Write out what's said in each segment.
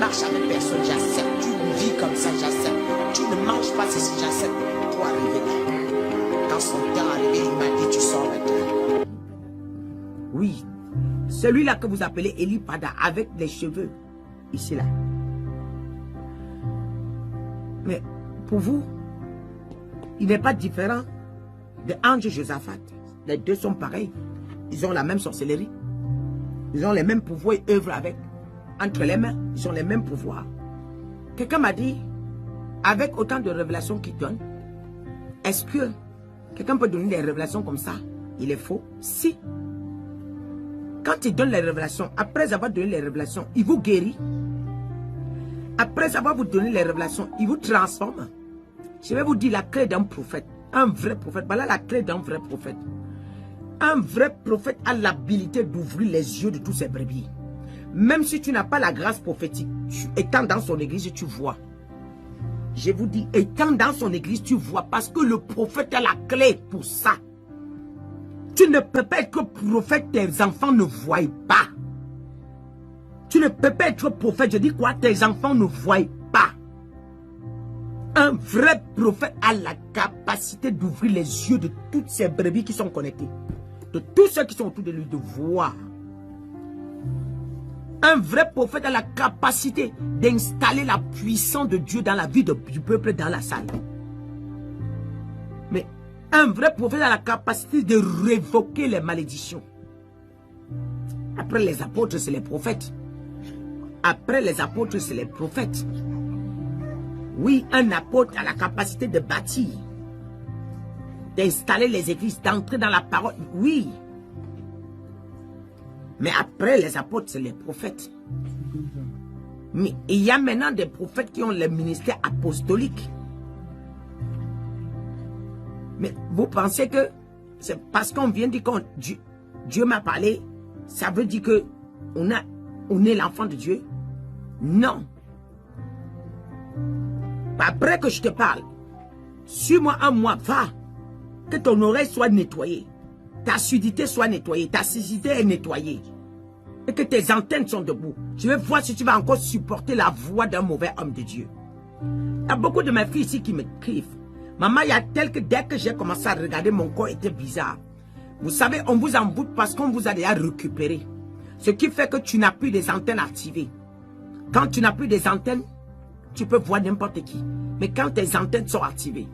marches avec personne, j'accepte. Tu vis comme ça, j'accepte. Tu ne manges pas ceci, j'accepte. Toi, arriver là. Quand son temps est arrivé, il m'a dit, tu sors maintenant. Oui. Celui-là que vous appelez Eli Pada, avec les cheveux, ici là. Mais pour vous, il n'est pas différent de Ange Josaphat. Les deux sont pareils. Ils ont la même sorcellerie. Ils ont les mêmes pouvoirs et œuvrent avec. Entre les mains, ils ont les mêmes pouvoirs. Quelqu'un m'a dit, avec autant de révélations qu'il donne, est-ce que quelqu'un peut donner des révélations comme ça? Il est faux. Si. Quand il donne les révélations, après avoir donné les révélations, il vous guérit. Après avoir vous donné les révélations, il vous transforme. Je vais vous dire la clé d'un prophète. Un vrai prophète. Voilà la clé d'un vrai prophète. Un vrai prophète a l'habilité d'ouvrir les yeux de tous ses brebis. Même si tu n'as pas la grâce prophétique, étant dans son église, tu vois. Je vous dis, étant dans son église, tu vois. Parce que le prophète a la clé pour ça. Tu ne peux pas être prophète, tes enfants ne voient pas. Tu ne peux pas être prophète, je dis quoi? Tes enfants ne voient pas. Un vrai prophète a la capacité d'ouvrir les yeux de toutes ces brebis qui sont connectées. De tous ceux qui sont autour de lui, de voir. Un vrai prophète a la capacité d'installer la puissance de Dieu dans la vie du peuple dans la salle. Mais un vrai prophète a la capacité de révoquer les malédictions. Après les apôtres, c'est les prophètes. Après les apôtres, c'est les prophètes. Oui, un apôtre a la capacité de bâtir, d'installer les églises, d'entrer dans la parole. Oui. Mais après les apôtres, c'est les prophètes. Mais il y a maintenant des prophètes qui ont le ministère apostolique. Mais vous pensez que c'est parce qu'on vient dire que Dieu m'a parlé, ça veut dire que on est l'enfant de Dieu? Non. Après que je te parle, suis-moi un mois, va. Que ton oreille soit nettoyée, ta sudité soit nettoyée, ta cécité est nettoyée. Et que tes antennes sont debout. Je vais voir si tu vas encore supporter la voix d'un mauvais homme de Dieu. Il y a beaucoup de mes filles ici qui m'écrivent. Maman, il y a tel que dès que j'ai commencé à regarder, mon corps était bizarre. Vous savez, on vous emboute parce qu'on vous a déjà récupéré. Ce qui fait que tu n'as plus des antennes activées. Quand tu n'as plus des antennes, tu peux voir n'importe qui. Mais quand tes antennes sont activées,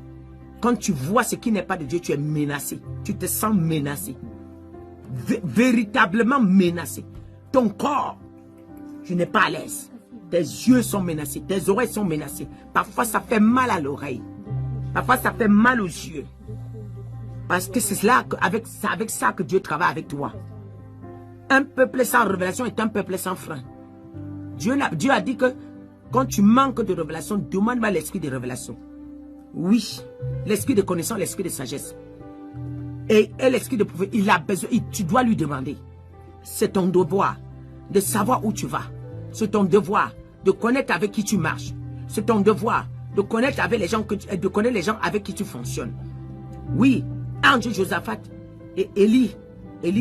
quand tu vois ce qui n'est pas de Dieu, tu es menacé. Tu te sens menacé. Véritablement menacé. Ton corps, tu n'es pas à l'aise. Tes yeux sont menacés, tes oreilles sont menacées. Parfois, ça fait mal à l'oreille. Parfois, ça fait mal aux yeux. Parce que c'est là, avec ça que Dieu travaille avec toi. Un peuple sans révélation est un peuple sans frein. Dieu a dit que quand tu manques de révélation, demande-moi l'esprit de révélation. Oui, l'esprit de connaissance, l'esprit de sagesse. Et l'esprit de prophétie, il a besoin, tu dois lui demander. C'est ton devoir de savoir où tu vas. C'est ton devoir de connaître avec qui tu marches. C'est ton devoir de connaître avec les gens avec qui tu fonctionnes. Oui, Ange Josaphat et Eli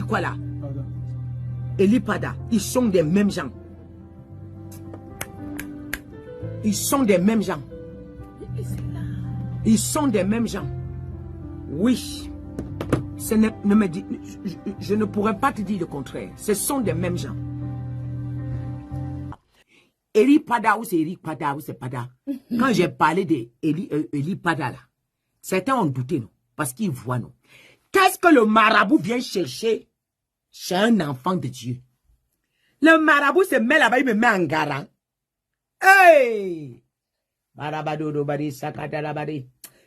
quoi là? Eli Pada, ils sont des mêmes gens. Ils sont des mêmes gens. Ils sont des mêmes gens. Oui. Je ne pourrais pas te dire le contraire. Ce sont des mêmes gens. Eli Pada ou c'est Eli Pada ou c'est Pada. Quand j'ai parlé de Eli Pada là, certains ont douté, non? Parce qu'ils voient, non? Qu'est-ce que le marabout vient chercher chez un enfant de Dieu? Le marabout se met là-bas, il me met en garant. Hey!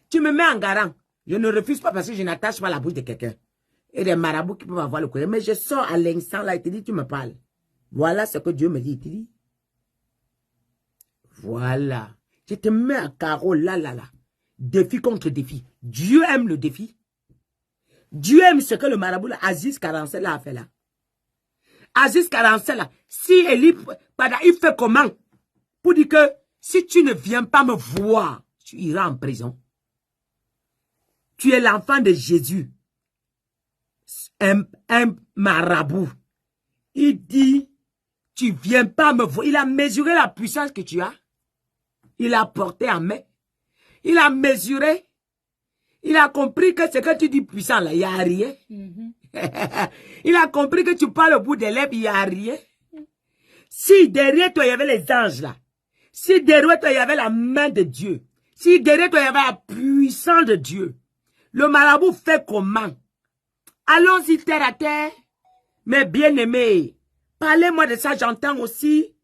Tu me mets en garant. Je ne refuse pas parce que je n'attache pas la bouche de quelqu'un. Et des marabouts qui peuvent avoir le courrier. Mais je sors à l'instant là, il te dit, tu me parles. Voilà ce que Dieu me dit. Il te dit. Voilà. Je te mets à carreau là. Défi contre défi. Dieu aime le défi. Dieu aime ce que le marabout là, Aziz Karancel a fait là. Aziz Karancel là, si Eli Pada, il fait comment? Pour dire que si tu ne viens pas me voir, tu iras en prison. Tu es l'enfant de Jésus. Un marabout. Il dit, Tu viens pas me voir. Il a mesuré la puissance que tu as. Il a porté en main. Il a mesuré. Il a compris que ce que tu dis puissant là, il n'y a rien. Il a compris que tu parles au bout des lèvres, il n'y a rien. Si derrière toi, il y avait les anges là. Si derrière toi, il y avait la main de Dieu. Si derrière toi, il y avait la puissance de Dieu. Le marabout fait comment? Allons-y terre à terre. Mes bien-aimés, parlez-moi de ça, j'entends aussi.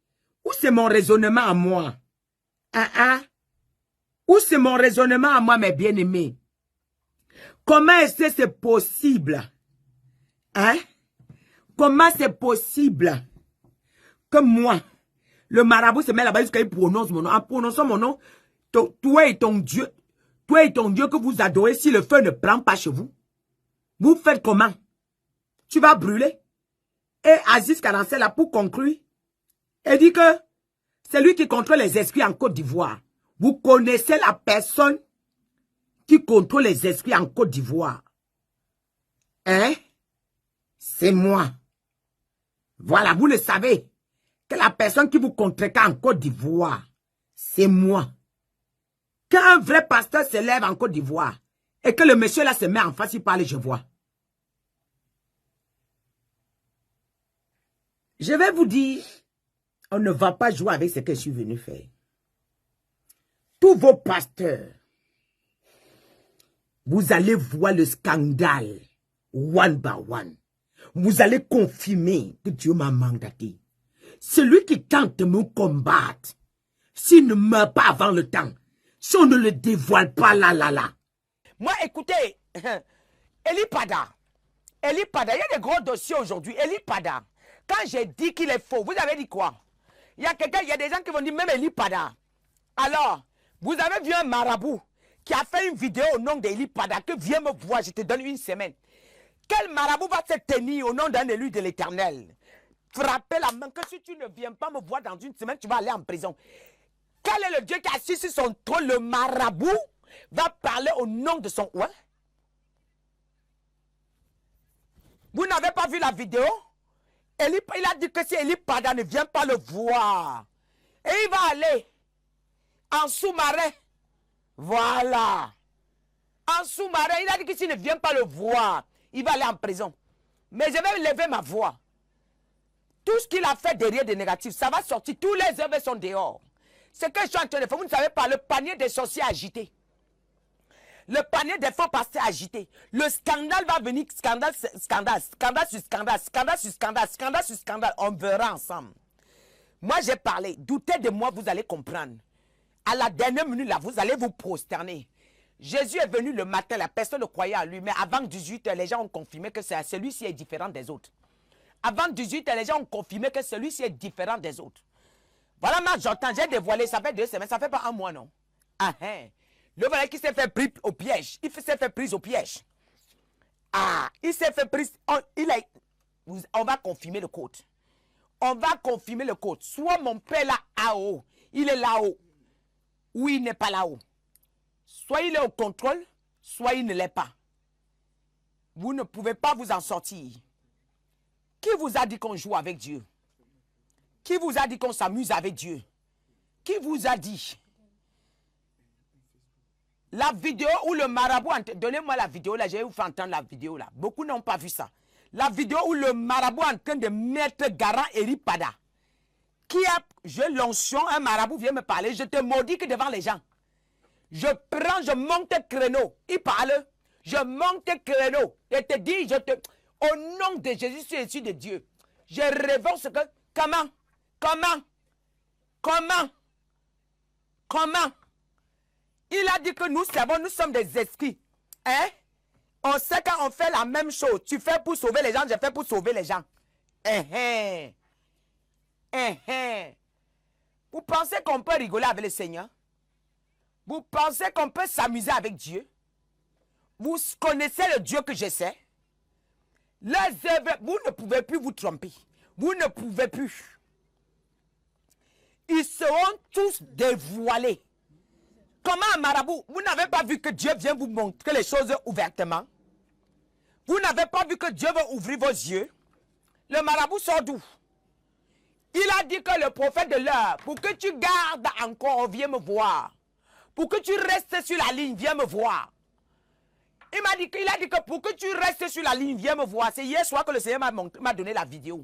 Où c'est mon raisonnement à moi? Où c'est mon raisonnement à moi, mes bien-aimés? Comment est-ce que c'est possible? Hein? Comment c'est possible que moi, le marabout se met là-bas jusqu'à il prononce mon nom. En prononçant mon nom, toi et ton Dieu que vous adorez, si le feu ne prend pas chez vous, vous faites comment? Tu vas brûler. Et Aziz Karansel là pour conclure, il dit que c'est lui qui contrôle les esprits en Côte d'Ivoire. Vous connaissez la personne qui contrôle les esprits en Côte d'Ivoire? Hein? C'est moi. Voilà, vous le savez. Que la personne qui vous contracte en Côte d'Ivoire, c'est moi. Quand un vrai pasteur se lève en Côte d'Ivoire et que le monsieur là se met en face, il parle, je vois. Je vais vous dire, on ne va pas jouer avec ce que je suis venu faire. Tous vos pasteurs, vous allez voir le scandale, one by one. Vous allez confirmer que Dieu m'a mandaté. Celui qui tente de me combattre, s'il ne meurt pas avant le temps, si on ne le dévoile pas là. Moi, écoutez, Eli Pada, il y a des gros dossiers aujourd'hui. Eli Pada, quand j'ai dit qu'il est faux, vous avez dit quoi? Il y a des gens qui vont dire même Eli Pada. Alors, vous avez vu un marabout qui a fait une vidéo au nom d'Eli Pada, que viens me voir, je te donne une semaine. Quel marabout va se tenir au nom d'un élu de l'Éternel? Frapper la main, que si tu ne viens pas me voir dans une semaine, tu vas aller en prison. Quel est le Dieu qui a assis sur son trône? Le marabout va parler au nom de son... Ouais? Vous n'avez pas vu la vidéo? Il a dit que si Eli Pada ne vient pas le voir, et il va aller en sous-marin. Voilà. En sous-marin, il a dit que s'il ne vient pas le voir, il va aller en prison. Mais je vais lever ma voix. Tout ce qu'il a fait derrière de négatif, ça va sortir. Tous les œuvres sont dehors. Ce que je suis en train de faire, vous ne savez pas, le panier des sorciers agité. Le panier des faux pasteurs agité. Le scandale va venir, scandale sur scandale, scandale sur scandale. On verra ensemble. Moi, j'ai parlé. Doutez de moi, vous allez comprendre. À la dernière minute, là, vous allez vous prosterner. Jésus est venu le matin, la personne ne croyait à lui. Mais avant 18 h, les gens ont confirmé que celui-ci est différent des autres. Avant 18 h, les gens ont confirmé que celui-ci est différent des autres. Voilà, moi, j'entends, j'ai dévoilé, ça fait 2 semaines, ça fait pas un mois, non? Ah, hein. Le voilà qui s'est fait prise au piège. Il s'est fait prise au piège. Ah, il s'est fait prise. On va confirmer le code. On va confirmer le code. Soit mon père là-haut, il est là-haut, ou il n'est pas là-haut. Soit il est au contrôle, soit il ne l'est pas. Vous ne pouvez pas vous en sortir. Qui vous a dit qu'on joue avec Dieu? Qui vous a dit qu'on s'amuse avec Dieu? Qui vous a dit? La vidéo où le marabout... Donnez-moi la vidéo là, je vais vous faire entendre la vidéo là. Beaucoup n'ont pas vu ça. La vidéo où le marabout est en train de mettre garant Eli Pada. Qui a... Je l'onction, un marabout vient me parler, je te maudis que devant les gens. Je prends, je monte créneau. Il parle. Je monte créneau. Et te dis, au nom de Jésus, je suis issu de Dieu. Je révèle ce que... Comment? Il a dit que nous savons, nous sommes des esprits. Hein? On sait quand on fait la même chose. Tu fais pour sauver les gens, je fais pour sauver les gens. Vous pensez qu'on peut rigoler avec le Seigneur? Vous pensez qu'on peut s'amuser avec Dieu? Vous connaissez le Dieu que je sais? Les œuvres, vous ne pouvez plus vous tromper. Vous ne pouvez plus. Ils seront tous dévoilés. Comment un marabout? Vous n'avez pas vu que Dieu vient vous montrer les choses ouvertement? Vous n'avez pas vu que Dieu veut ouvrir vos yeux? Le marabout sort d'où? Il a dit que le prophète de l'heure, pour que tu gardes encore, viens me voir. Pour que tu restes sur la ligne, viens me voir. Il a dit que pour que tu restes sur la ligne, viens me voir. C'est hier soir que le Seigneur m'a donné la vidéo.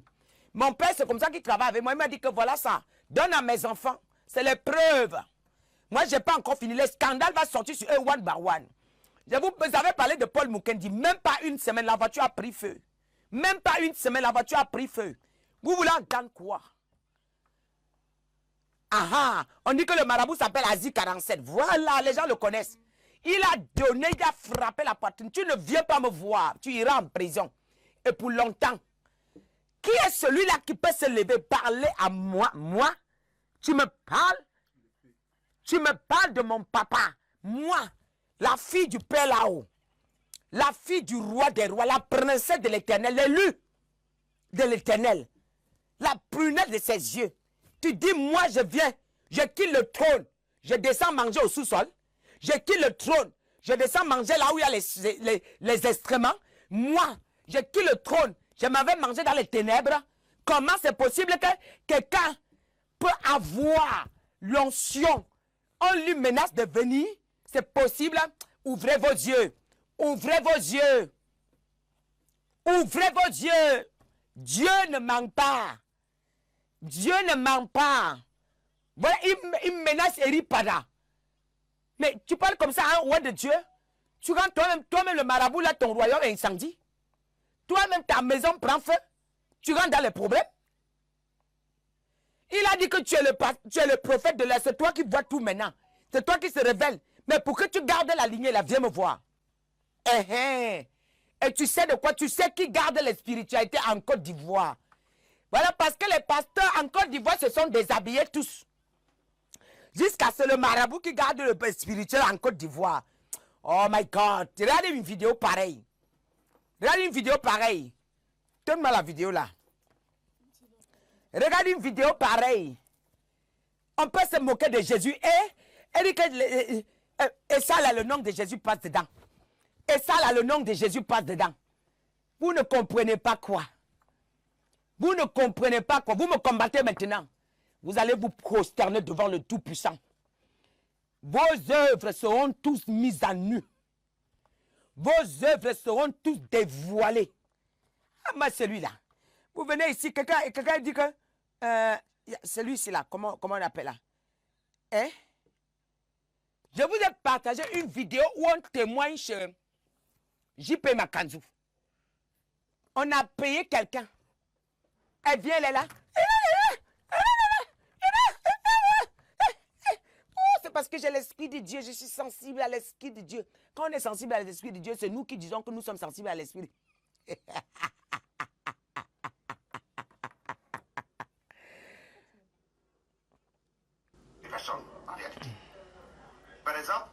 Mon père, c'est comme ça qu'il travaille avec moi. Il m'a dit que voilà ça. Donne à mes enfants. C'est les preuves. Moi, je n'ai pas encore fini. Le scandale va sortir sur eux one by one. Vous avez parlé de Paul Mukendi. Même pas une semaine, la voiture a pris feu. Même pas une semaine, la voiture a pris feu. Vous voulez entendre quoi? Ah, on dit que le marabout s'appelle Asie 47. Voilà, les gens le connaissent. Il a donné, il a frappé la poitrine. Tu ne viens pas me voir. Tu iras en prison. Et pour longtemps. Qui est celui-là qui peut se lever, parler à moi? Moi? Tu me parles? Tu me parles de mon papa? Moi, la fille du Père là-haut. La fille du roi des rois. La princesse de l'éternel. L'élu de l'éternel. La prunelle de ses yeux. Tu dis, moi je viens. Je quitte le trône. Je descends manger au sous-sol. Je quitte le trône. Je descends manger là où il y a les excréments. Moi, je quitte le trône. Je m'en vais manger dans les ténèbres. Comment c'est possible que quelqu'un peut avoir l'onction? On lui menace de venir. C'est possible. Ouvrez vos yeux. Ouvrez vos yeux. Ouvrez vos yeux. Dieu ne ment pas. Dieu ne ment pas. Voilà, il menace Eripada. Mais tu parles comme ça à un roi de Dieu. Tu rends toi-même le marabout, là, ton royaume est incendie. Toi-même, ta maison prend feu. Tu rentres dans les problèmes. Il a dit que tu es le prophète de l'air. C'est toi qui vois tout maintenant. C'est toi qui se révèle. Mais pour que tu gardes la lignée, là, viens me voir. Et tu sais de quoi? Tu sais qui garde les spiritualités en Côte d'Ivoire. Voilà, parce que les pasteurs en Côte d'Ivoire se sont déshabillés tous. Jusqu'à ce le marabout qui garde le spirituel en Côte d'Ivoire. Oh my God. Regarde une vidéo pareille. Regarde une vidéo pareille. Donne-moi la vidéo là. Regarde une vidéo pareille. On peut se moquer de Jésus. Et ça là, le nom de Jésus passe dedans. Et ça là, le nom de Jésus passe dedans. Vous ne comprenez pas quoi? Vous ne comprenez pas quoi? Vous me combattez maintenant. Vous allez vous prosterner devant le Tout-Puissant. Vos œuvres seront tous mises à nu. Vos œuvres seront tous dévoilées. Ah, moi, celui-là. Vous venez ici, quelqu'un dit que... celui-ci là, comment on appelle là? Hein? Je vous ai partagé une vidéo où on témoigne chez JP Makanzou. On a payé quelqu'un. Elle vient, elle est là. C'est parce que j'ai l'esprit de Dieu. Je suis sensible à l'esprit de Dieu. Quand on est sensible à l'esprit de Dieu, c'est nous qui disons que nous sommes sensibles à l'esprit. Personne, en réalité. Par exemple,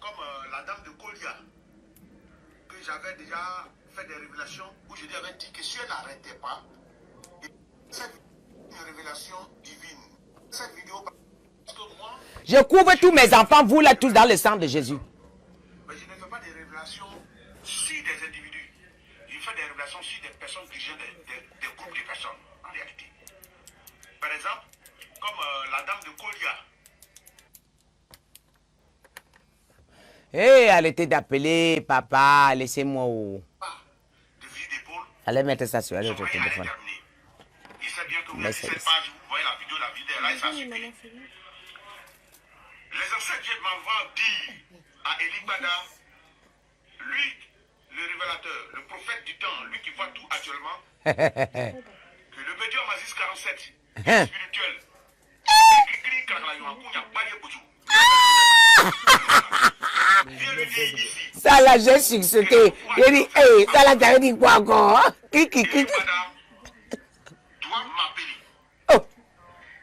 comme la dame de Kolia, que j'avais déjà fait des révélations où je lui avais dit que si elle n'arrêtait pas, c'est une révélation divine. Cette vidéo, parce que moi, je couvre tous mes enfants, vous là, tous dans le sang de Jésus. Mais je ne fais pas des révélations sur des individus. Je fais des révélations sur des personnes qui gèrent des groupes de personnes, en réalité. Par exemple, comme la dame de Kolia. Elle était d'appeler, papa, laissez-moi où. De visite d'épaule. Allez mettre ça sur le téléphone. Il sait bien que vous avez cette page, vous voyez la vidéo là, et ça suffit. Les ancêtres Dieu m'envoient dire à Eli Bada, lui, le révélateur, le prophète du temps, lui qui voit tout actuellement, que le médium Aziz 47, spirituel, ça là, j'ai succédé. Il dit, hey, ça là, t'avais dit quoi encore? Qui? Doit m'appeler. Oh.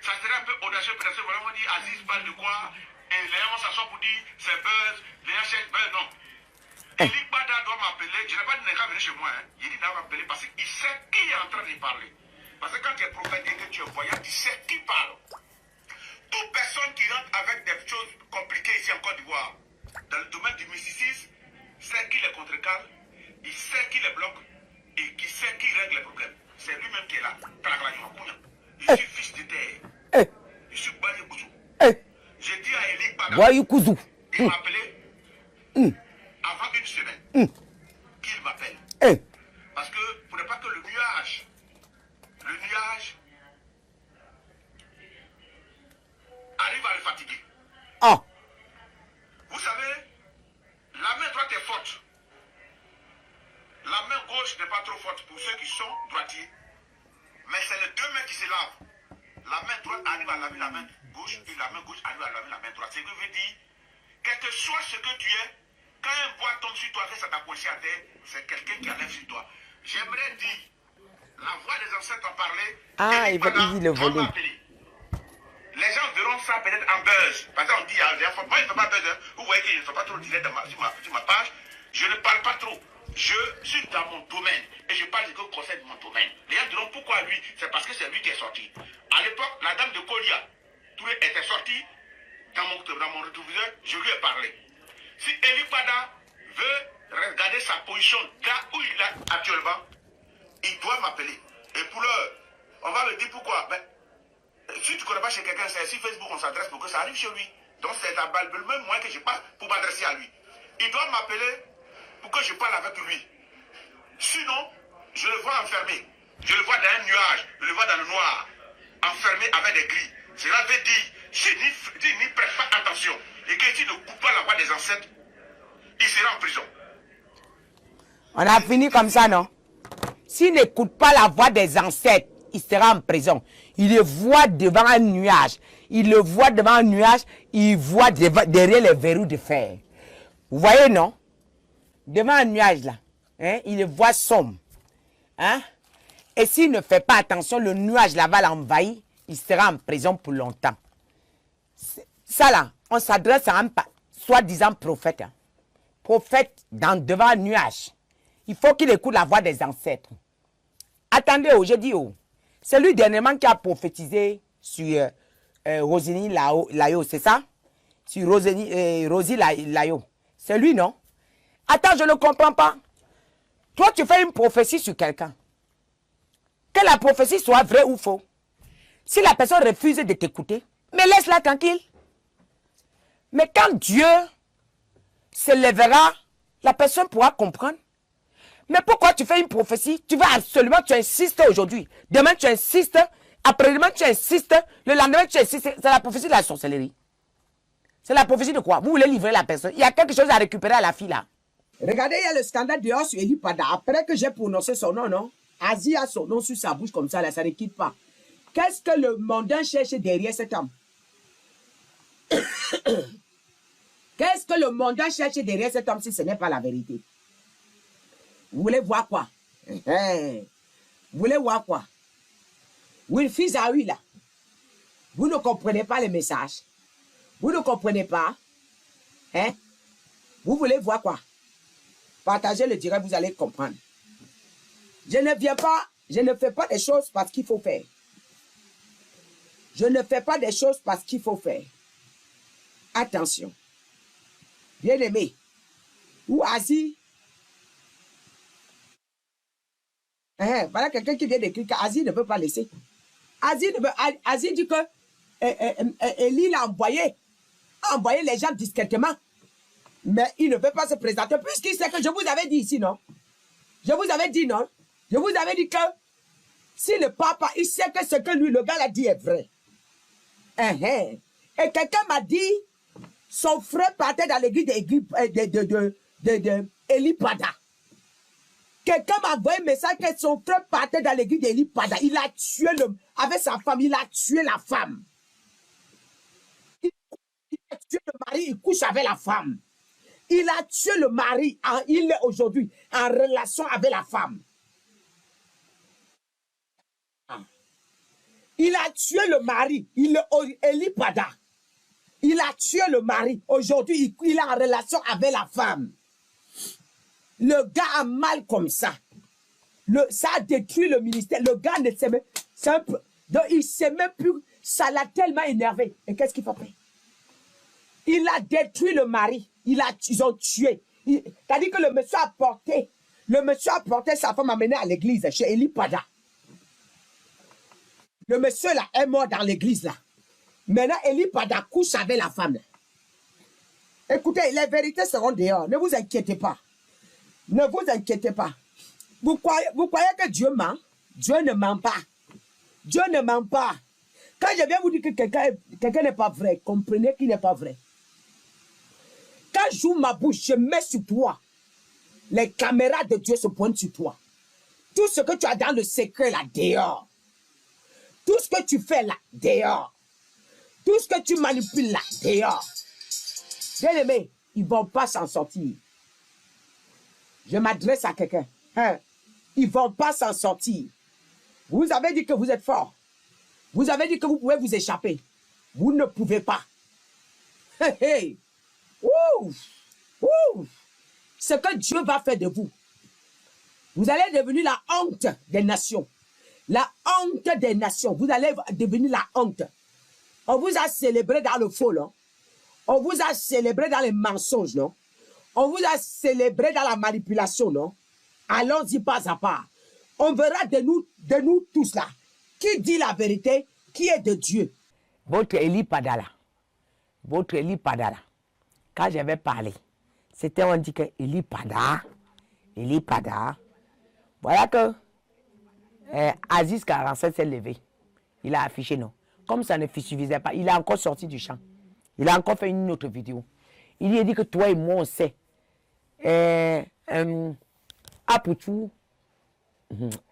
Ça serait un peu audacieux, peut-être vraiment dire Aziz parle de quoi, et les gens s'assoient pour dire c'est buzz, les gens cherchent buzz, non. Eli Bada doit m'appeler, je n'ai pas dit qu'il venir chez moi, hein. Il dit doit m'appeler parce qu'il sait qui est en train de parler. Parce que quand tu es prophète et que tu es voyant, tu sais qui parle. Toute personne qui rentre avec des choses compliquées ici en Côte d'Ivoire, dans le domaine du mysticisme, sait qui les contrecarre, il sait qui les bloque et qui sait qui règle les problèmes. C'est lui-même qui est là. Je suis fils de terre. Je suis Baye Kouzou. J'ai dit à Eli Pada. Baye Kouzou. Il m'a appelé avant une semaine. Qu'il m'appelle. Parce que pour ne pas que le nuage arrive à le fatiguer. Ah. Vous savez, la main droite est forte. La main gauche n'est pas trop forte pour ceux qui sont droitiers. Mais c'est les deux mains qui se lavent. La main droite arrive à laver la main gauche et la main gauche arrive à laver la main droite. Ce qui veut dire, quel que soit ce que tu es, quand un bois tombe sur toi, ça t'a coincé à terre, c'est quelqu'un qui enlève sur toi. J'aimerais dire, la voix des ancêtres en parlait. Ah, il dit le volume. Les gens verront ça peut-être en buzz. Par exemple, on dit, moi, il ne fait pas buzz. Vous voyez que je ne fais pas trop direct sur ma page. Je ne parle pas trop. Je suis dans mon domaine. Et je parle du conseil de mon domaine. Les gens diront pourquoi lui. C'est parce que c'est lui qui est sorti. À l'époque, la dame de Kolia, Touré était sortie dans mon rétroviseur. Je lui ai parlé. Si Eli Pada veut regarder sa position là où il est actuellement, il doit m'appeler. Et pour l'heure, on va me dire pourquoi. Ben, si tu ne connais pas chez quelqu'un, c'est sur Facebook on s'adresse pour que ça arrive chez lui. Donc c'est le même moyen que je parle pour m'adresser à lui. Il doit m'appeler pour que je parle avec lui. Sinon, je le vois enfermé. Je le vois dans un nuage. Je le vois dans le noir. Enfermé avec des grilles. Cela veut dire, s'il n'y prête pas attention et que s'il ne coupe pas la voix des ancêtres, il sera en prison. On a fini comme ça, non? S'il n'écoute pas la voix des ancêtres, il sera en prison. Il le voit devant un nuage. Il le voit devant un nuage. Il voit derrière les verrous de fer. Vous voyez, non? Devant un nuage, là. Hein? Il le voit sombre. Hein? Et s'il ne fait pas attention, le nuage, là, va l'envahir. Il sera en prison pour longtemps. Ça, là, on s'adresse à un soi-disant prophète. Hein? Prophète devant un nuage. Il faut qu'il écoute la voix des ancêtres. Attendez, je dis, c'est lui dernièrement qui a prophétisé sur Rosie Layo, c'est ça? Sur Rosie Layo. C'est lui, non? Attends, je ne comprends pas. Toi, tu fais une prophétie sur quelqu'un. Que la prophétie soit vraie ou faux. Si la personne refuse de t'écouter, mais laisse-la tranquille. Mais quand Dieu se lèvera, la personne pourra comprendre. Mais pourquoi tu fais une prophétie? Tu vas absolument, tu insistes aujourd'hui. Demain, tu insistes. Après-demain, tu insistes. Le lendemain, tu insistes. C'est la prophétie de la sorcellerie. C'est la prophétie de quoi? Vous voulez livrer la personne. Il y a quelque chose à récupérer à la fille là. Regardez, il y a le scandale dehors sur Eli Pada. Après que j'ai prononcé son nom, non? Asie a son nom sur sa bouche comme ça, là, ça ne quitte pas. Qu'est-ce que le mondain cherche derrière cet homme? Qu'est-ce que le mondain cherche derrière cet homme si ce n'est pas la vérité? Vous voulez voir quoi? Vous voulez voir quoi? Wilfried Zawi là. Vous ne comprenez pas les messages. Vous ne comprenez pas. Hein? Vous voulez voir quoi? Partagez le direct, vous allez comprendre. Je ne fais pas des choses parce qu'il faut faire. Je ne fais pas des choses parce qu'il faut faire. Attention. Bien-aimé. Ou Asie. Voilà quelqu'un qui vient d'écrire qu'Asie ne veut pas laisser. Asie dit que Eli l'a envoyé les gens discrètement. Mais il ne veut pas se présenter puisqu'il sait que je vous avais dit ici, non? Je vous avais dit, non? Je vous avais dit que si le papa, il sait que ce que lui, le gars l'a dit est vrai. Et quelqu'un m'a dit, son frère partait dans l'église d'Eli Pada. Quelqu'un m'a envoyé un message que son frère partait dans l'église d'Eli Pada. Il a tué avec sa femme, il a tué la femme. Il a tué le mari, il couche avec la femme. Il a tué le mari, il est aujourd'hui en relation avec la femme. Il a tué le mari, Eli Pada. Il a tué le mari, aujourd'hui il est en relation avec la femme. Le gars a mal comme ça. Ça a détruit le ministère. Le gars ne sait même, donc il ne sait même plus, ça l'a tellement énervé. Et qu'est-ce qu'il faut faire? Il a détruit le mari. Ils ont tué. C'est-à-dire que le monsieur a porté sa femme amenée à l'église chez Eli Pada. Le monsieur là est mort dans l'église là. Maintenant, Eli Pada couche avec la femme là. Écoutez, les vérités seront dehors. Ne vous inquiétez pas. Ne vous inquiétez pas. Vous croyez que Dieu ment? Dieu ne ment pas. Dieu ne ment pas. Quand je viens vous dire que quelqu'un n'est pas vrai, comprenez qu'il n'est pas vrai. Quand j'ouvre ma bouche, je mets sur toi. Les caméras de Dieu se pointent sur toi. Tout ce que tu as dans le secret là, dehors. Tout ce que tu fais là, dehors. Tout ce que tu manipules là, dehors. Bien aimé, ils ne vont pas s'en sortir. Je m'adresse à quelqu'un. Hein? Ils ne vont pas s'en sortir. Vous avez dit que vous êtes fort. Vous avez dit que vous pouvez vous échapper. Vous ne pouvez pas. Hey, hey. Ouh. Ouh. Ce que Dieu va faire de vous. Vous allez devenir la honte des nations. La honte des nations. Vous allez devenir la honte. On vous a célébré dans le faux, non? On vous a célébré dans les mensonges, non? On vous a célébré dans la manipulation, non? Allons-y pas à pas. On verra de nous tous là. Qui dit la vérité, qui est de Dieu. Votre Eli Pada là. Votre Eli Pada là. Quand j'avais parlé, c'était on dit que Eli Pada. Eli Pada. Voilà que Aziz 47 s'est levé. Il a affiché non. Comme ça ne suffisait pas, il a encore sorti du champ. Il a encore fait une autre vidéo. Il a dit que toi et moi on sait. Apoutou.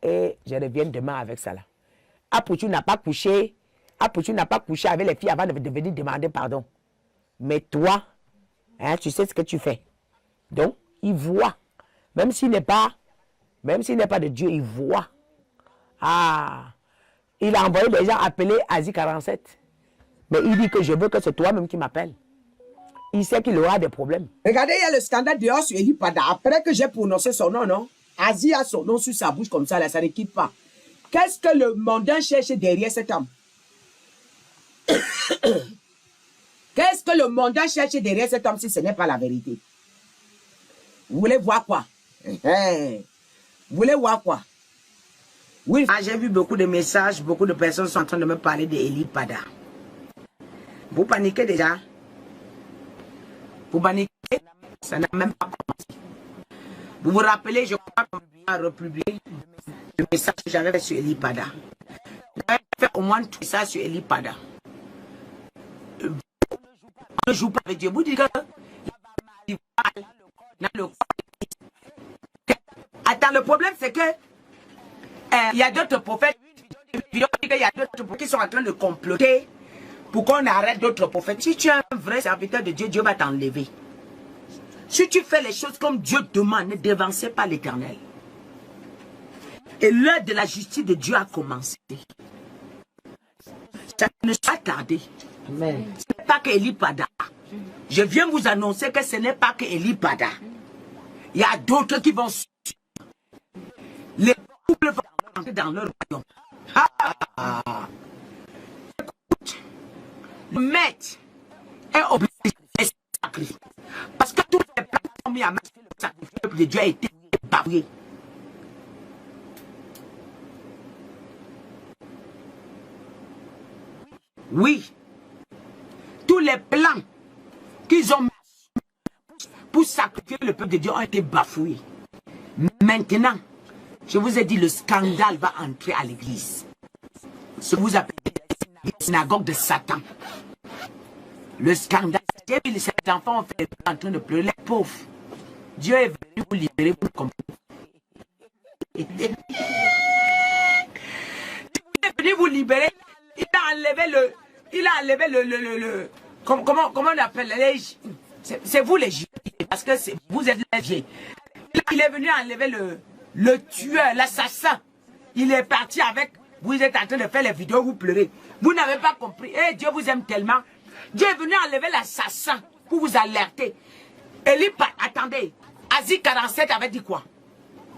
Et je reviens demain avec ça là. Apoutou n'a pas couché. Apoutou n'a pas couché avec les filles avant de venir demander pardon. Mais toi, hein, tu sais ce que tu fais. Donc, il voit. Même s'il n'est pas de Dieu, il voit. Ah, il a envoyé des gens appeler Asie 47. Mais il dit que je veux que c'est toi-même qui m'appelle. Il sait qu'il aura des problèmes. Regardez, il y a le scandale dehors sur Eli Pada. Après que j'ai prononcé son nom, non? Asie a son nom sur sa bouche comme ça, là, ça ne quitte pas. Qu'est-ce que le mondain cherche derrière cet homme? Qu'est-ce que le mondain cherche derrière cet homme si ce n'est pas la vérité? Vous voulez voir quoi? Vous voulez voir quoi? Oui, j'ai vu beaucoup de messages, beaucoup de personnes sont en train de me parler de Eli Pada. Vous paniquez déjà? Vous paniquez? Ça n'a même pas commencé. Vous vous rappelez, je crois qu'on a republié le message que j'avais fait sur Eli Pada. J'avais fait au moins tout ça sur Eli Pada. On ne joue pas avec Dieu. Vous dites que dans le... Attends, le problème c'est que il y a d'autres prophètes. Il y a d'autres prophètes qui sont en train de comploter pour qu'on arrête d'autres prophètes. Si tu es un vrai serviteur de Dieu, Dieu va t'enlever. Si tu fais les choses comme Dieu demande, ne dévancez pas l'Éternel. Et l'heure de la justice de Dieu a commencé. Ça ne sera tardé. Amen. Ce n'est pas que Eli Pada. Je viens vous annoncer que ce n'est pas que Eli Pada. Il y a d'autres qui vont suivre. Les couples vont entrer dans leur royaume. Écoute, le maître est obligé de sacrifier. Parce que tous les plans sont mis à marcher, le sacrifice de Dieu a été bafoué. Oui. Tous les plans qu'ils ont mis pour sacrifier le peuple de Dieu ont été bafoués. Maintenant, je vous ai dit, le scandale va entrer à l'église. Ce que vous appelez la synagogue de Satan. Le scandale. J'ai vu ces enfants ont fait en train de pleurer. Les pauvres. Dieu est venu vous libérer, vous comprenez. Dieu est venu vous libérer. Il a enlevé le comment on appelle les... C'est vous les juifs, parce que vous êtes les juifs. Il est venu enlever le tueur, l'assassin. Il est parti avec... Vous êtes en train de faire les vidéos, vous pleurez. Vous n'avez pas compris. Eh, Dieu vous aime tellement. Dieu est venu enlever l'assassin pour vous alerter. Eli Pada, attendez. Asie 47 avait dit quoi?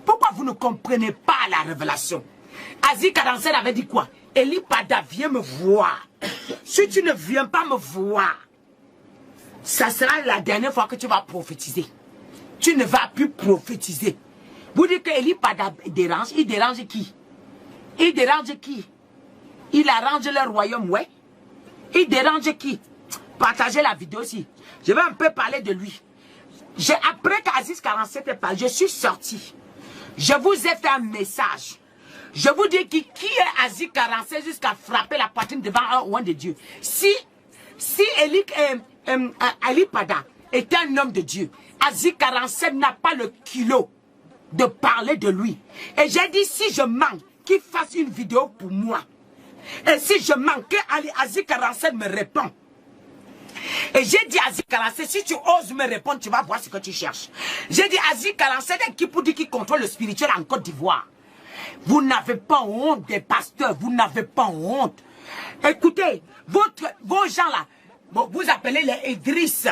Pourquoi vous ne comprenez pas la révélation? Asie 47 avait dit quoi? Eli Pada, viens me voir. Si tu ne viens pas me voir, ça sera la dernière fois que tu vas prophétiser. Tu ne vas plus prophétiser. Vous dites que Eli Pada dérange. Il dérange qui? Il dérange qui? Il arrange le royaume, ouais. Il dérange qui? Partagez la vidéo aussi. Je vais un peu parler de lui. Après qu'Aziz 47 est parlé, je suis sorti. Je vous ai fait un message. Je vous dis qui est Aziz 47 jusqu'à frapper la poitrine devant un roi de Dieu. Si Ali Pada était un homme de Dieu, Aziz 47 n'a pas le kilo de parler de lui. Et j'ai dit, si je manque, qu'il fasse une vidéo pour moi. Et si je manque, que Aziz 47 me répond. Et j'ai dit à Aziz 47, si tu oses me répondre, tu vas voir ce que tu cherches. J'ai dit à Aziz 47, qui pour dire qu'il contrôle le spirituel en Côte d'Ivoire. Vous n'avez pas honte des pasteurs, vous n'avez pas honte. Écoutez, vos gens là, vous appelez les Idriss,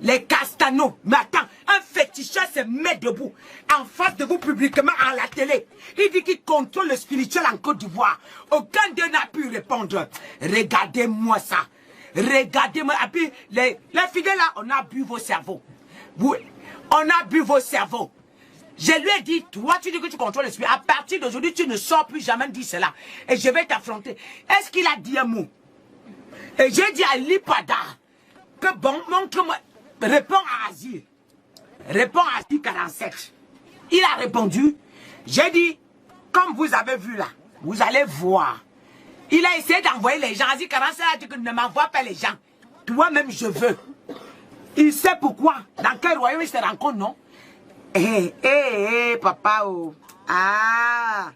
les Castano. Mais attends, un féticheur se met debout en face de vous publiquement à la télé. Il dit qu'il contrôle le spirituel en Côte d'Ivoire. Aucun d'eux n'a pu répondre. Regardez-moi ça. Regardez-moi. Et puis, les fidèles là, on a bu vos cerveaux. On a bu vos cerveaux. Je lui ai dit, toi tu dis que tu contrôles le spirit. À partir d'aujourd'hui, tu ne sors plus jamais dire cela. Et je vais t'affronter. Est-ce qu'il a dit un mot? Et j'ai dit à Lipada que bon, montre-moi. Réponds à Aziz. Réponds à Aziz 47. Il a répondu. J'ai dit, comme vous avez vu là, vous allez voir. Il a essayé d'envoyer les gens. Aziz 47 a dit que ne m'envoie pas les gens. Toi-même, je veux. Il sait pourquoi. Dans quel royaume il se rencontre, non? Papa, oh. Ah,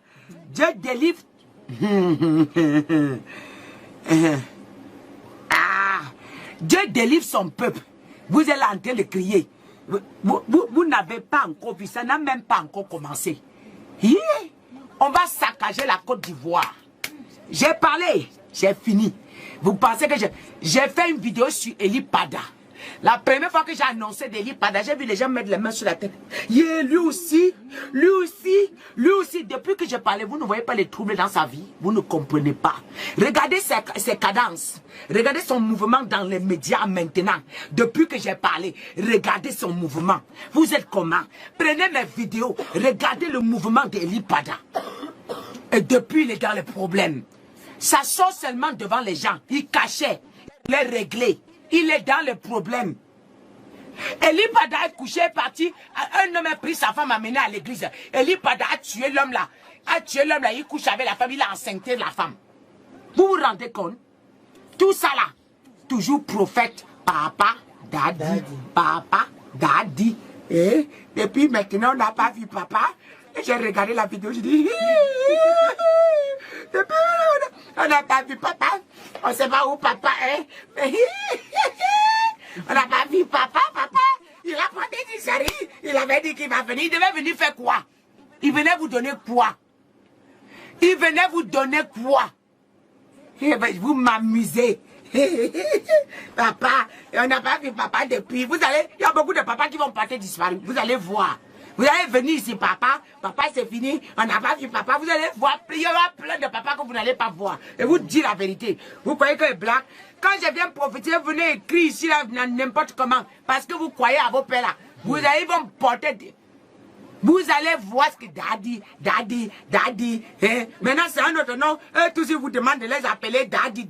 Dieu délivre. Dieu délivre son peuple. Vous êtes là en train de crier. Vous n'avez pas encore vu, ça n'a même pas encore commencé. On va saccager la Côte d'Ivoire. J'ai parlé, j'ai fini. Vous pensez que j'ai fait une vidéo sur Eli Pada. La première fois que j'ai annoncé d'Eli Pada, j'ai vu les gens mettre les mains sur la tête. Lui aussi, depuis que je parlais, vous ne voyez pas les troubles dans sa vie. Vous ne comprenez pas. Regardez ses cadences. Regardez son mouvement dans les médias maintenant. Depuis que j'ai parlé, regardez son mouvement. Vous êtes comment? Prenez mes vidéos, regardez le mouvement d'Eli Pada. Et depuis, il est dans les problèmes. Ça sort seulement devant les gens. Il cachait, il est réglé. Il est dans les problèmes. Eli Pada est couché, est parti. Un homme a pris sa femme, a mené à l'église. Eli Pada a tué l'homme là. Il couche avec la femme, il a enceinté la femme. Vous vous rendez compte? Tout ça là, toujours prophète. Papa, daddy, papa, daddy. Et depuis maintenant, on n'a pas vu papa. Et j'ai regardé la vidéo, je dis... On n'a pas vu papa. On ne sait pas où papa est. On n'a pas vu papa. Il a pas dit ça. Il avait dit qu'il va venir. Il devait venir faire quoi? Il venait vous donner quoi? Il venait vous donner quoi? Vous m'amusez. Papa, on n'a pas vu papa depuis. Vous allez, il y a beaucoup de papas qui vont partir disparus. Vous allez voir. Vous allez venir ici, papa. Papa, c'est fini. On n'a pas vu papa. Vous allez voir. Il y aura plein de papas que vous n'allez pas voir. Et vous dire la vérité. Vous croyez que est blague? Quand je viens profiter, vous venez écrire ici, là, n'importe comment. Parce que vous croyez à vos pères là. Vous allez vont porter. Vous allez voir ce que daddy. Maintenant, c'est un autre nom. Eux tous, ils vous demandent de les appeler daddy.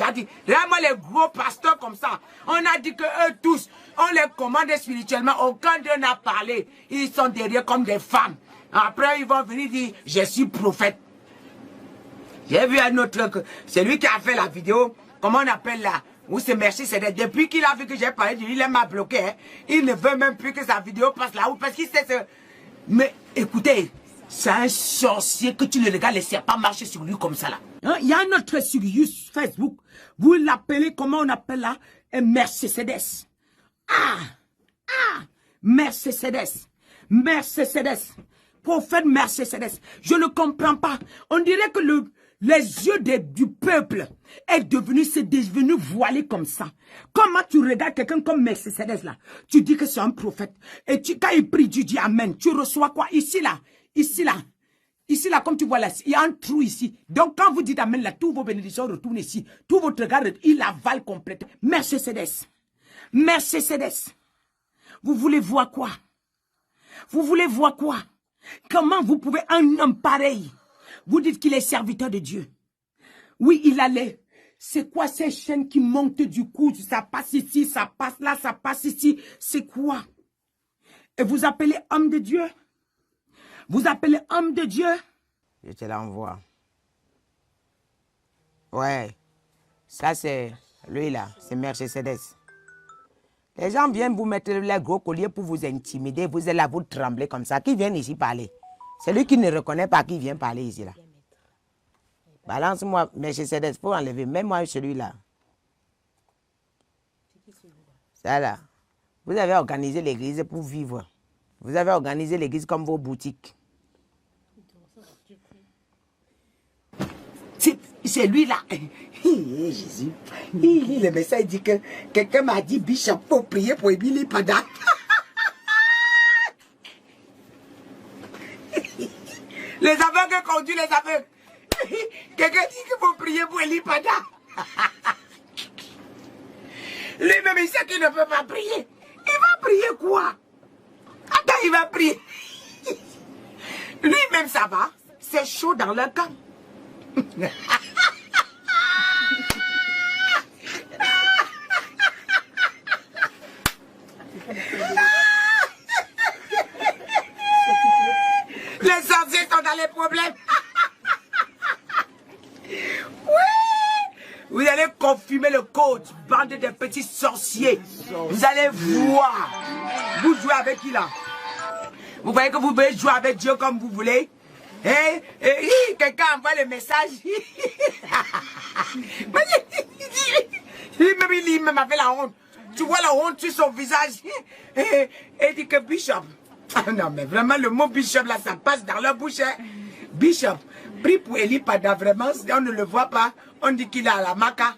Vraiment, les gros pasteurs comme ça. On a dit que eux tous, on les commande spirituellement. Aucun d'eux n'a parlé. Ils sont derrière comme des femmes. Après, ils vont venir dire, je suis prophète. J'ai vu un autre, c'est lui qui a fait la vidéo. Comment on appelle là? Où c'est merci, c'est depuis qu'il a vu que j'ai parlé de lui, il m'a bloqué. Hein. Il ne veut même plus que sa vidéo passe là-haut parce qu'il sait ce... Mais écoutez, c'est un sorcier que tu le regardes, les serpents marcher sur lui comme ça là. Il y a un autre sur Facebook. Vous l'appelez, comment on appelle là? Mercedes. Mercedes. Prophète Mercedes. Je ne comprends pas. On dirait que les yeux du peuple c'est devenu voilé comme ça. Comment tu regardes quelqu'un comme Mercedes là? Tu dis que c'est un prophète. Et quand il prie, tu dis Amen. Tu reçois quoi? Ici là, comme tu vois là, il y a un trou ici. Donc quand vous dites Amen là, tous vos bénédictions retournent ici. Tout votre regard, il avale complètement. Mercedes. Vous voulez voir quoi? Comment vous pouvez un homme pareil? Vous dites qu'il est serviteur de Dieu. Oui, il allait. C'est quoi ces chaînes qui montent du cou? Ça passe ici, ça passe là, ça passe ici. C'est quoi? Et vous appelez homme de Dieu? Vous appelez homme de Dieu? Je te l'envoie. Ouais. Ça, c'est lui là. C'est Mercedes. Les gens viennent vous mettre les gros colliers pour vous intimider. Vous êtes là, vous tremblez comme ça. Qui vient ici parler? C'est lui qui ne reconnaît pas qui vient parler ici là. Balance-moi Mercedes pour enlever. Même moi celui-là. Ça là. Vous avez organisé l'église pour vivre. Vous avez organisé l'église comme vos boutiques. C'est lui là. Jésus. Le message dit que quelqu'un m'a dit Bishop pour prier pour Ebili Pada. Les aveugles conduisent les aveugles. Quelqu'un dit qu'il faut prier pour Eli Pada. Lui-même il sait qu'il ne peut pas prier. Il va prier quoi? Attends, il va prier. Lui-même ça va. C'est chaud dans le camp. Les sorciers sont dans les problèmes. Oui. Vous allez confumer le code, bande de petits sorciers. Vous allez voir. Vous jouez avec qui là? Vous voyez que vous pouvez jouer avec Dieu comme vous voulez? Quelqu'un envoie le message. Lui-même avait la honte. Tu vois la honte sur son visage. Et il dit que Bishop. Non mais vraiment le mot Bishop là ça passe dans leur bouche. Hein. Bishop, prie pour Eli Pada vraiment. Si on ne le voit pas, on dit qu'il est à la maca.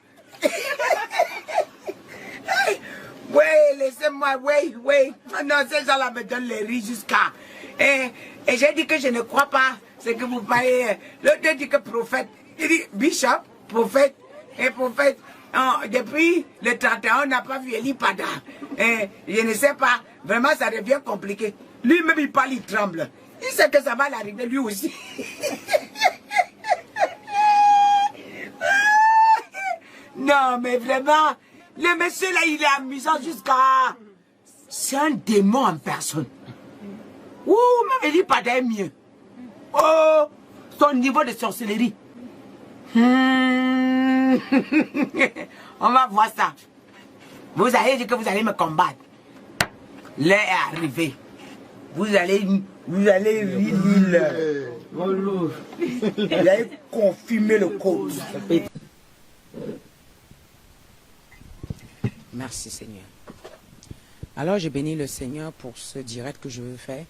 Oui, laissez-moi, oui. Non, ces gens-là me donnent les riz jusqu'à... Et j'ai dit que je ne crois pas ce que vous parlez. L'autre dit que prophète. Il dit Bishop, prophète. Et prophète, depuis le 31, on n'a pas vu Eli Pada. Je ne sais pas. Vraiment, ça devient compliqué. Lui-même, il parle, il tremble. Il sait que ça va l'arriver lui aussi. Non, mais vraiment, le monsieur là, il est amusant jusqu'à... C'est un démon en personne. Ouh, mais Eli Pada est mieux. Oh, son niveau de sorcellerie. On va voir ça. Vous allez dire que vous allez me combattre. L'heure est arrivée. Vous allez confirmer le code. Merci Seigneur. Alors je bénis le Seigneur pour ce direct que je veux faire.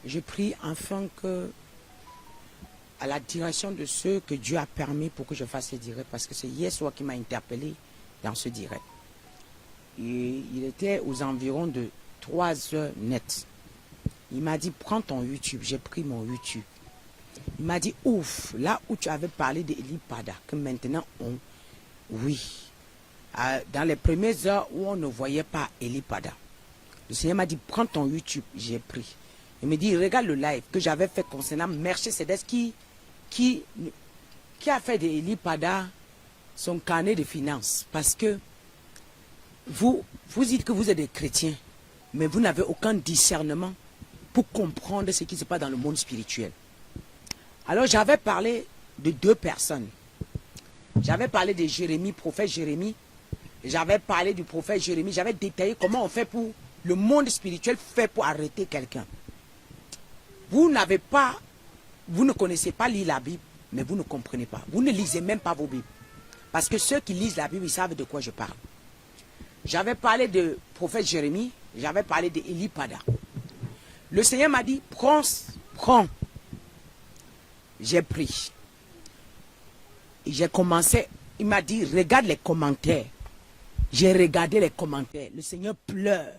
Je prie afin que, à la direction de ceux que Dieu a permis pour que je fasse ce direct, parce que c'est hier soir qui m'a interpellé dans ce direct. Et il était aux environs de 3 heures net. Il m'a dit, prends ton YouTube. J'ai pris mon YouTube. Il m'a dit, ouf, là où tu avais parlé d'Eli Pada, que maintenant on... Oui. Dans les premières heures où on ne voyait pas Eli Pada. Le Seigneur m'a dit, prends ton YouTube. J'ai pris. Il me dit, regarde le live que j'avais fait concernant Mercedes qui a fait d'Eli Pada son carnet de finances. Parce que vous dites que vous êtes des chrétiens, mais vous n'avez aucun discernement pour comprendre ce qui se passe dans le monde spirituel. Alors j'avais parlé de 2 personnes. J'avais parlé de Jérémie, prophète Jérémie. J'avais parlé du prophète Jérémie. J'avais détaillé comment on fait pour... Le monde spirituel fait pour arrêter quelqu'un. Vous ne connaissez pas lire la Bible, mais vous ne comprenez pas. Vous ne lisez même pas vos Bibles. Parce que ceux qui lisent la Bible, ils savent de quoi je parle. J'avais parlé de prophète Jérémie. J'avais parlé d'Eli Pada. Le Seigneur m'a dit, prends. J'ai pris. J'ai commencé, il m'a dit, regarde les commentaires. J'ai regardé les commentaires. Le Seigneur pleure.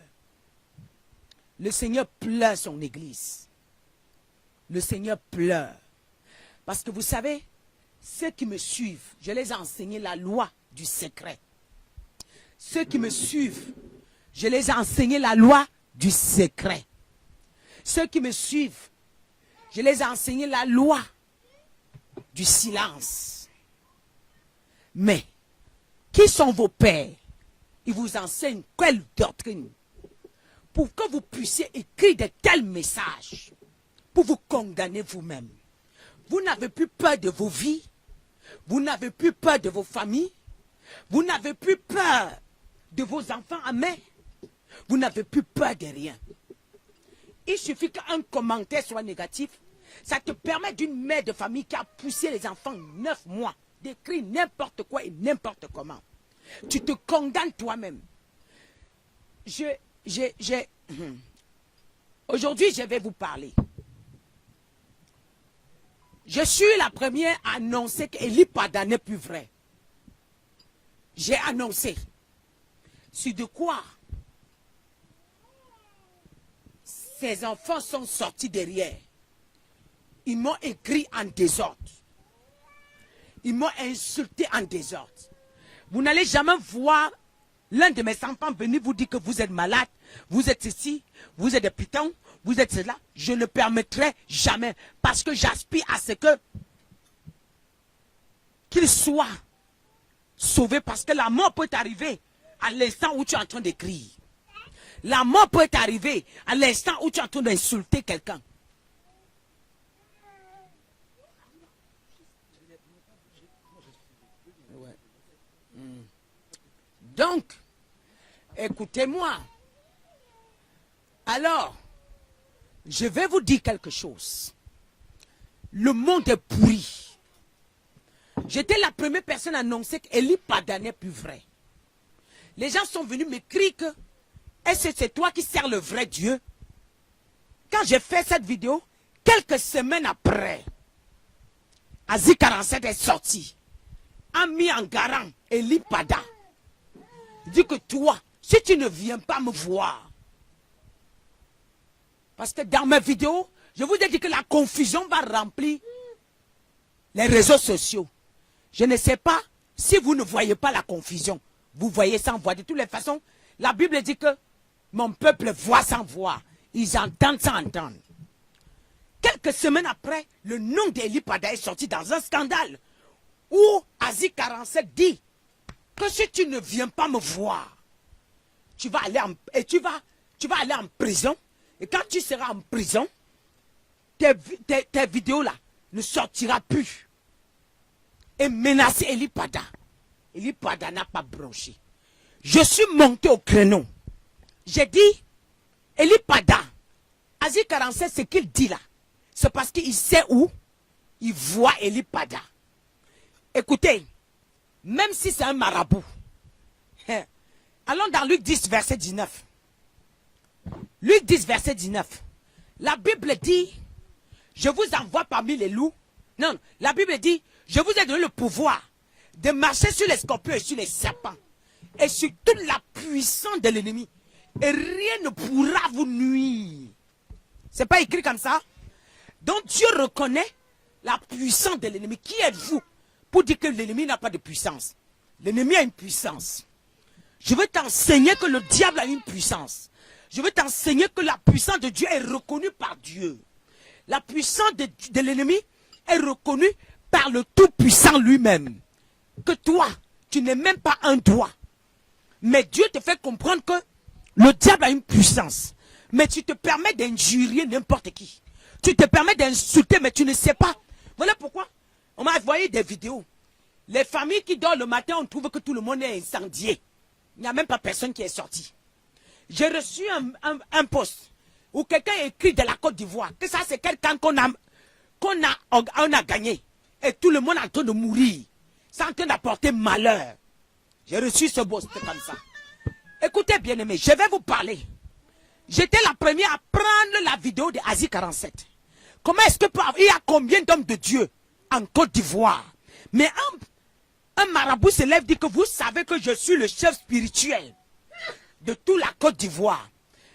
Le Seigneur pleure son église. Le Seigneur pleure. Parce que vous savez, ceux qui me suivent, je les ai enseigné la loi du secret. Ceux qui me suivent, je les ai enseigné la loi du secret. Ceux qui me suivent, je les ai enseigné la loi du silence. Mais, qui sont vos pères? Ils vous enseignent quelle doctrine? Pour que vous puissiez écrire de tels messages, pour vous condamner vous-même. Vous n'avez plus peur de vos vies, vous n'avez plus peur de vos familles, vous n'avez plus peur de vos enfants à main, vous n'avez plus peur de rien. Il suffit qu'un commentaire soit négatif, ça te permet d'une mère de famille qui a poussé les enfants 9 mois d'écrire n'importe quoi et n'importe comment. Tu te condamnes toi-même. Aujourd'hui, je vais vous parler. Je suis la première à annoncer qu'Eli Pada n'est plus vrai. J'ai annoncé. Sur de quoi ces enfants sont sortis derrière. Ils m'ont écrit en désordre. Ils m'ont insulté en désordre. Vous n'allez jamais voir l'un de mes enfants venir vous dire que vous êtes malade, vous êtes ici, vous êtes des pitons, vous êtes cela. Je ne permettrai jamais parce que j'aspire à ce que qu'il soit sauvé parce que la mort peut arriver à l'instant où tu es en train d'écrire. La mort peut arriver à l'instant où tu es en train d'insulter quelqu'un. Donc, écoutez-moi. Alors, je vais vous dire quelque chose. Le monde est pourri. J'étais la première personne à annoncer qu'Eli Pada n'est plus vrai. Les gens sont venus m'écrire que est-ce que c'est toi qui sers le vrai Dieu? Quand j'ai fait cette vidéo, quelques semaines après, Asie 47 est sorti, a mis en garant Eli Pada. Il dit que toi, si tu ne viens pas me voir, parce que dans mes vidéos, je vous ai dit que la confusion va remplir les réseaux sociaux. Je ne sais pas si vous ne voyez pas la confusion. Vous voyez sans voir. De toutes les façons, la Bible dit que mon peuple voit sans voir. Ils entendent sans entendre. Quelques semaines après, le nom d'Eli Pada est sorti dans un scandale où Asie 47 dit que si tu ne viens pas me voir, tu vas aller aller en prison. Et quand tu seras en prison, tes vidéos là ne sortiront plus. Et menacer Eli Pada. Eli Pada n'a pas bronché. Je suis monté au créneau. J'ai dit, Eli Pada, Asie 47, ce qu'il dit là, c'est parce qu'il sait où il voit Eli Pada. Écoutez, même si c'est un marabout, allons dans Luc 10, verset 19. Luc 10, verset 19. La Bible dit, je vous envoie parmi les loups. Non, la Bible dit, je vous ai donné le pouvoir de marcher sur les scorpions et sur les serpents. Et sur toute la puissance de l'ennemi. Et rien ne pourra vous nuire. C'est pas écrit comme ça. Donc Dieu reconnaît la puissance de l'ennemi. Qui êtes-vous pour dire que l'ennemi n'a pas de puissance? L'ennemi a une puissance. Je veux t'enseigner que le diable a une puissance. Je veux t'enseigner que la puissance de Dieu est reconnue par Dieu. La puissance de l'ennemi est reconnue par le Tout-Puissant lui-même. Que toi, tu n'es même pas un doigt. Mais Dieu te fait comprendre que le diable a une puissance. Mais tu te permets d'injurier n'importe qui. Tu te permets d'insulter, mais tu ne sais pas. Voilà pourquoi on m'a envoyé des vidéos. Les familles qui dorment le matin, on trouve que tout le monde est incendié. Il n'y a même pas personne qui est sorti. J'ai reçu un post où quelqu'un écrit de la Côte d'Ivoire que ça c'est quelqu'un qu'on a gagné. Et tout le monde est en train de mourir. C'est en train d'apporter malheur. J'ai reçu ce post comme ça. Écoutez bien aimé, je vais vous parler. J'étais la première à prendre la vidéo de Asie 47. Comment est-ce que il y a combien d'hommes de Dieu en Côte d'Ivoire? Mais un marabout se lève et dit que vous savez que je suis le chef spirituel de toute la Côte d'Ivoire.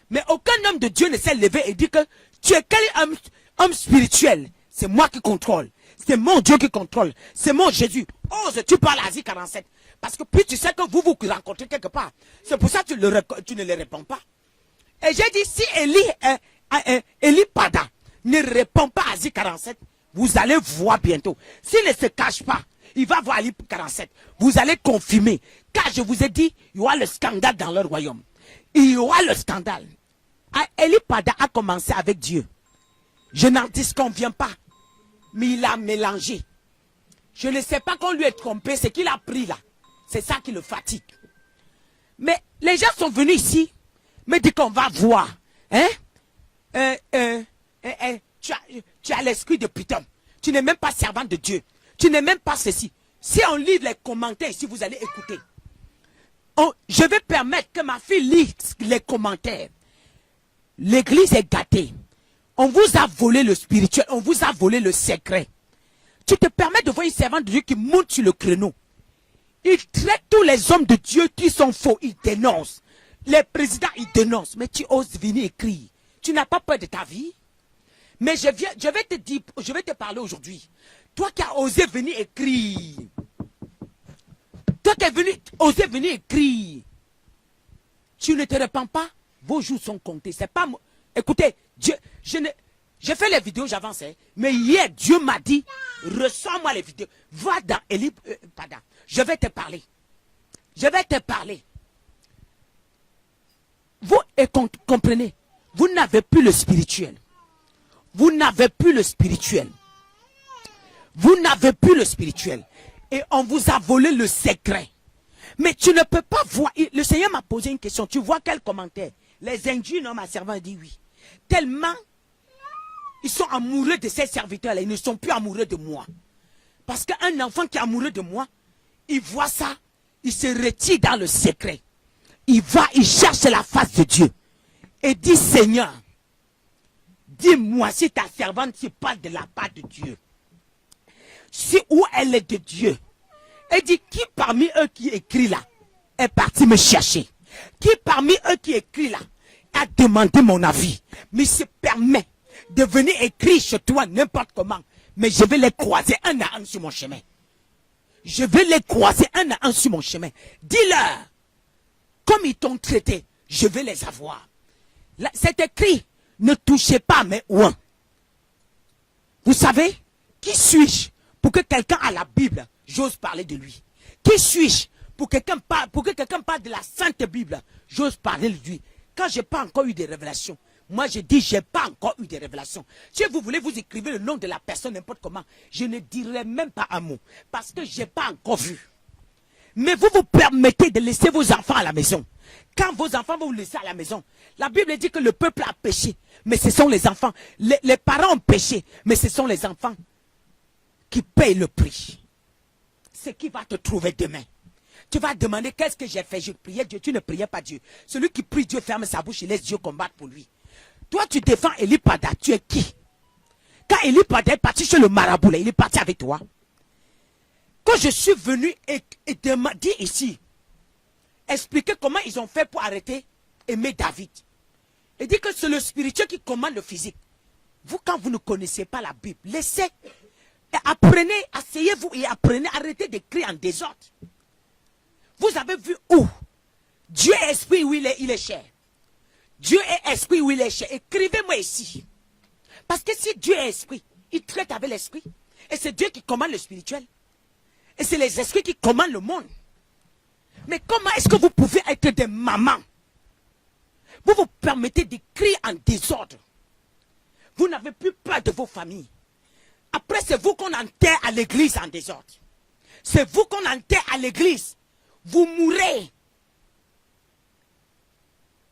Mais aucun homme de Dieu ne s'est levé et dit que tu es quel homme spirituel? C'est moi qui contrôle. C'est mon Dieu qui contrôle. C'est mon Jésus. Ose, tu parles à Asie 47. Parce que puis tu sais que vous rencontrez quelque part. C'est pour ça que tu ne le réponds pas. Et j'ai dit, si Eli Pada ne répond pas à Asie 47, Vous allez voir bientôt. S'il ne se cache pas, il va voir Ali 47. Vous allez confirmer. Car je vous ai dit, il y aura le scandale dans leur royaume. Il y aura le scandale. Eli Pada a commencé avec Dieu. Je n'en disconviens pas. Mais il a mélangé. Je ne sais pas qu'on lui ait trompé. Ce qu'il a pris là. C'est ça qui le fatigue. Mais les gens sont venus ici. Me disent qu'on va voir. Hein? Tu as l'esprit de Python. Tu n'es même pas servant de Dieu. Tu n'es même pas ceci. Si on lit les commentaires ici, vous allez écouter. Je vais permettre que ma fille lise les commentaires. L'église est gâtée. On vous a volé le spirituel. On vous a volé le secret. Tu te permets de voir une servante de Dieu qui monte sur le créneau. Il traite tous les hommes de Dieu qui sont faux. Il dénonce. Les présidents, ils dénoncent. Mais tu oses venir écrire. Tu n'as pas peur de ta vie? Mais je vais te dire, je vais te parler aujourd'hui. Toi qui as osé venir écrire. Toi qui as osé venir écrire. Tu ne te repens pas? Vos jours sont comptés. C'est pas moi. Écoutez, Dieu, j'ai fait les vidéos, j'avance. Mais hier, Dieu m'a dit, ressens-moi les vidéos. Va dans Eli Pada. Je vais te parler. Je vais te parler. Vous comprenez, vous n'avez plus le spirituel. Vous n'avez plus le spirituel. Vous n'avez plus le spirituel. Et on vous a volé le secret. Mais tu ne peux pas voir. Le Seigneur m'a posé une question. Tu vois quel commentaire? Les injures, non, ma servante dit oui. Tellement, ils sont amoureux de ces serviteurs-là. Ils ne sont plus amoureux de moi. Parce qu'un enfant qui est amoureux de moi, il voit ça, il se retire dans le secret. Il va, il cherche la face de Dieu. Et dit, Seigneur, dis-moi si ta servante se parle de la part de Dieu. Si où elle est de Dieu. Elle dit, qui parmi eux qui écrit là est parti me chercher? Qui parmi eux qui écrit là a demandé mon avis? Mais se permet de venir écrire chez toi n'importe comment. Mais je vais les croiser un à un sur mon chemin. Je vais les croiser un à un sur mon chemin. Dis-leur, comme ils t'ont traité, je vais les avoir. C'est écrit, ne touchez pas à mes ouins. Vous savez, qui suis-je pour que quelqu'un a la Bible, j'ose parler de lui? Qui suis-je pour que quelqu'un parle de la Sainte Bible, j'ose parler de lui? Quand je n'ai pas encore eu des révélations, moi je dis, je n'ai pas encore eu des révélations. Si vous voulez, vous écrivez le nom de la personne n'importe comment. Je ne dirai même pas un mot. Parce que je n'ai pas encore vu. Mais vous vous permettez de laisser vos enfants à la maison. Quand vos enfants vont vous laisser à la maison, la Bible dit que le peuple a péché. Mais ce sont les enfants. Les parents ont péché. Mais ce sont les enfants qui payent le prix. Ce qui va te trouver demain. Tu vas demander qu'est-ce que j'ai fait. Je priais Dieu, tu ne priais pas Dieu. Celui qui prie Dieu ferme sa bouche et laisse Dieu combattre pour lui. Toi tu défends Eli Pada, tu es qui? Quand Eli Pada est parti chez le marabout, là, il est parti avec toi. Quand je suis venu et dire ici, expliquer comment ils ont fait pour arrêter Aimé David. Et dire que c'est le spirituel qui commande le physique. Vous, quand vous ne connaissez pas la Bible, laissez, et apprenez, asseyez-vous et apprenez, arrêtez d'écrire en désordre. Vous avez vu où? Dieu est esprit, où il est cher. Dieu est esprit, où il est cher. Écrivez-moi ici. Parce que si Dieu est esprit, il traite avec l'esprit. Et c'est Dieu qui commande le spirituel. Et c'est les esprits qui commandent le monde. Mais comment est-ce que vous pouvez être des mamans? Vous vous permettez d'écrire en désordre. Vous n'avez plus peur de vos familles. Après, c'est vous qu'on enterre à l'église en désordre. C'est vous qu'on enterre à l'église. Vous mourrez.